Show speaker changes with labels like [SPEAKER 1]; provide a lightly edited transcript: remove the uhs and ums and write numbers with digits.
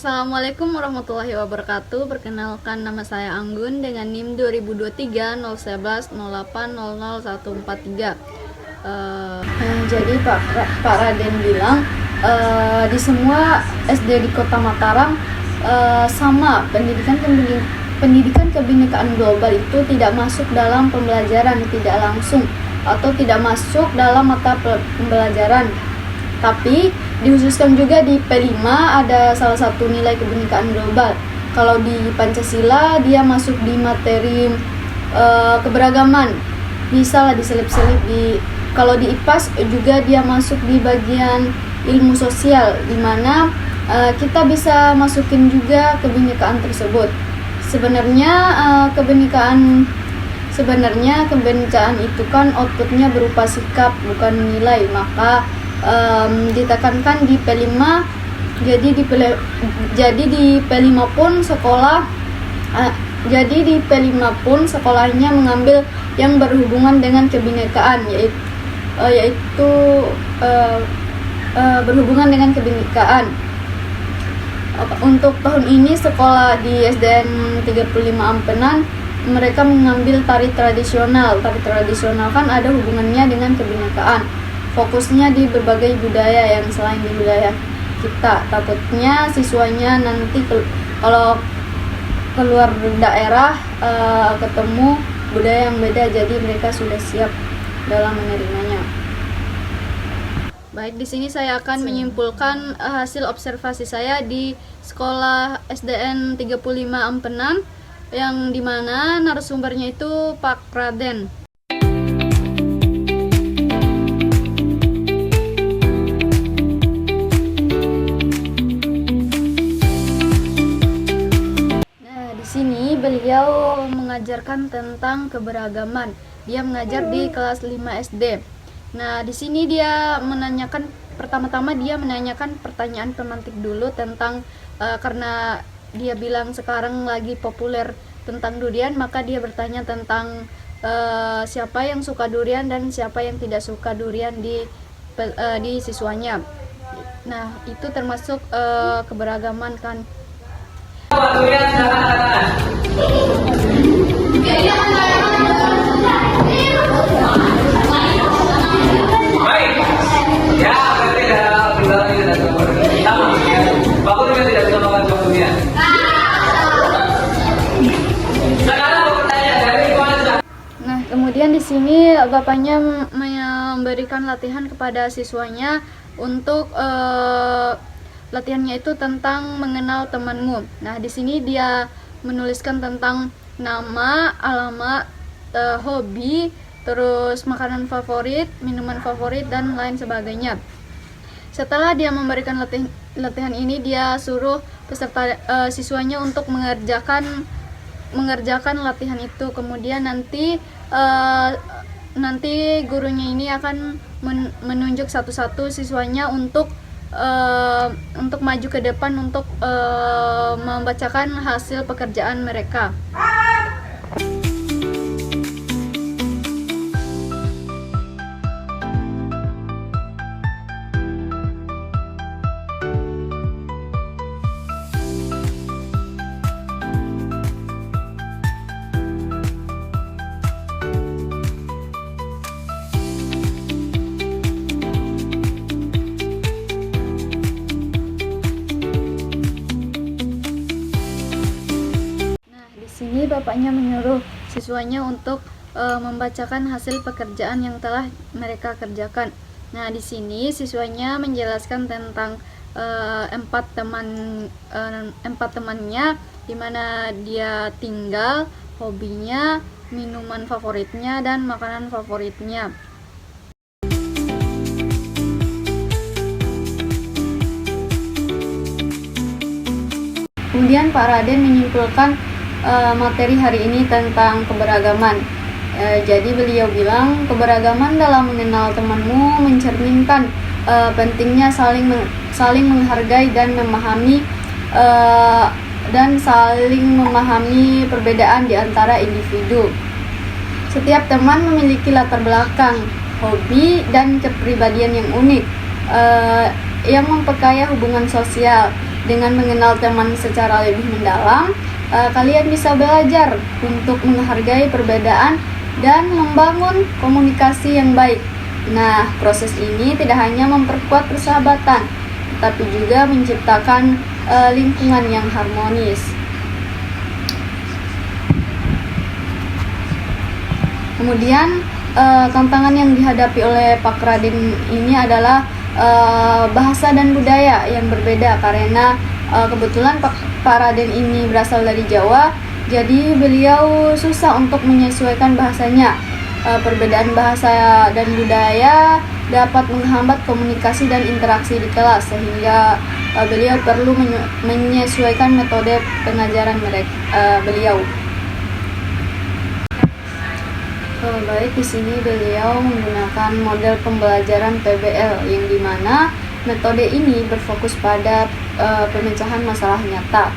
[SPEAKER 1] Assalamualaikum warahmatullahi wabarakatuh. Perkenalkan, nama saya Anggun dengan NIM 2023 011 08 00 143. Jadi Pak Raden bilang di semua SD di Kota Mataram sama pendidikan kebinekaan global itu tidak masuk dalam pembelajaran, tidak langsung atau tidak masuk dalam mata pembelajaran. Tapi dikhususkan juga di P5 ada salah satu nilai kebinekaan global. Kalau di Pancasila dia masuk di materi keberagaman, bisa lah diselip-selip di. Kalau di IPAS juga dia masuk di bagian ilmu sosial, di mana kita bisa masukin juga kebinekaan tersebut. Sebenarnya kebinekaan itu kan outputnya berupa sikap, bukan nilai. Maka ditekankan di P5. Jadi di P5 pun sekolahnya mengambil yang berhubungan dengan kebinekaan, yaitu berhubungan dengan kebinekaan. Untuk tahun ini sekolah di SDN 35 Ampenan mereka mengambil tari tradisional. Tari tradisional kan ada hubungannya dengan kebinekaan. Fokusnya di berbagai budaya yang selain di budaya kita. Takutnya siswanya nanti kalau keluar daerah ketemu budaya yang beda, jadi mereka sudah siap dalam menerimanya. Baik, di sini saya akan menyimpulkan hasil observasi saya di sekolah SDN 35 Ampenan, yang dimana narasumbernya itu Pak Raden. Sini beliau mengajarkan tentang keberagaman. Dia mengajar di kelas 5 SD. Nah, di sini dia pertama-tama dia menanyakan pertanyaan pemantik dulu tentang karena dia bilang sekarang lagi populer tentang durian, maka dia bertanya tentang siapa yang suka durian dan siapa yang tidak suka durian di siswanya. Nah, itu termasuk keberagaman kan. Nah, kemudian di sini bapaknya memberikan latihan kepada siswanya untuk latihannya itu tentang mengenal temanmu. Nah, di sini dia menuliskan tentang nama, alamat, hobi, terus makanan favorit, minuman favorit, dan lain sebagainya. Setelah dia memberikan latihan ini, dia suruh peserta siswanya untuk mengerjakan latihan itu. Kemudian nanti gurunya ini akan menunjuk satu-satu siswanya untuk maju ke depan untuk membacakan hasil pekerjaan mereka. Sini bapaknya menyuruh siswanya untuk membacakan hasil pekerjaan yang telah mereka kerjakan. Nah, di sini siswanya menjelaskan tentang empat temannya, di mana dia tinggal, hobinya, minuman favoritnya, dan makanan favoritnya. Kemudian Pak Raden menyimpulkan materi hari ini tentang keberagaman. Jadi beliau bilang keberagaman dalam mengenal temanmu mencerminkan pentingnya saling menghargai dan memahami perbedaan di antara individu. Setiap teman memiliki latar belakang, hobi, dan kepribadian yang unik yang memperkaya hubungan sosial. Dengan mengenal teman secara lebih mendalam, kalian bisa belajar untuk menghargai perbedaan dan membangun komunikasi yang baik. Nah, proses ini tidak hanya memperkuat persahabatan, tapi juga menciptakan lingkungan yang harmonis. Kemudian tantangan yang dihadapi oleh Pak Raden ini adalah bahasa dan budaya yang berbeda, karena kebetulan Pak Raden ini berasal dari Jawa, jadi beliau susah untuk menyesuaikan bahasanya. Perbedaan bahasa dan budaya dapat menghambat komunikasi dan interaksi di kelas, sehingga beliau perlu menyesuaikan metode pengajaran beliau. Baik, di sini beliau menggunakan model pembelajaran PBL, yang dimana metode ini berfokus pada pemecahan masalah nyata.